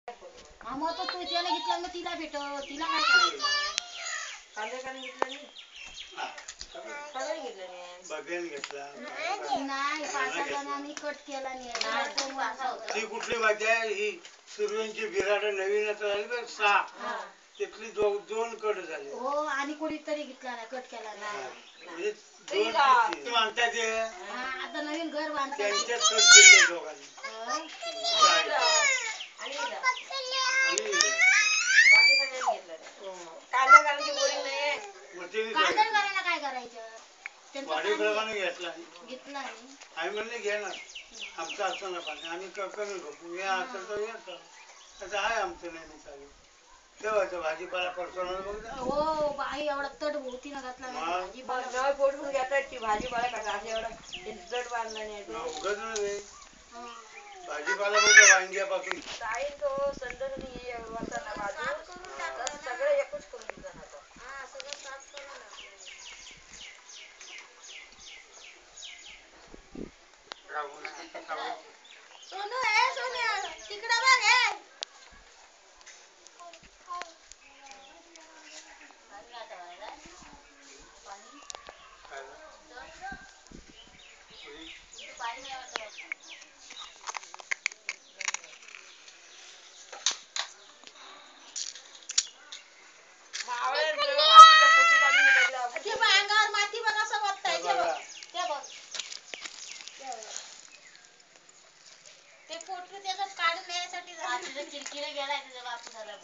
हा मग तो त्याला घेतला मग तिला भेट तिला काय करायचं कांदे काढून घेतला नाही काढून घेतला नाही बघेल घेतला नाही 5-6 जणांनी कट केला नाही ती कुठली भाजी आहे ही सुरवंची बिराड नवीनच राहिली बघ 6 तिथली 2 कट झाले हो आणि कोणीतरी घेतला ना कट केला नाही म्हणजे 2 मानतात आता नवीन घर बांधतात त्यांच्यात कट केले दोघांनी कांदा घालायची बोरिंग नाहीये कांदा घालायला काय करायचं वाढीप्रमाणे घेतला नाही आम्ही म्हणले घे ना आमचं असं ना पाणी आम्ही कमी घेऊ मी असं तर येतो आता आहे आमचं नेहमी चालू ठेवायचं भाजीपाला पडसोणार बघ हो बाई एवढा तट भोवती ना घातला भाजीपाला फोडून घेतात ती भाजीपाला कसा एवढा तट बांधला नाही उगत नाही भाजीपाला बघ वांग्यापासून ताई तो संदर्भ वाचायला बाजू सगळं एकच करून दिलं ना तो सगळं साफ करून सोनू आहे सोन्या तिकडे बघ हे अंगावर माती बघ असं बघताय ते फोटो त्याचा काढून न्यायसाठी किरकिरे गेलाय त्याचा बापू झाला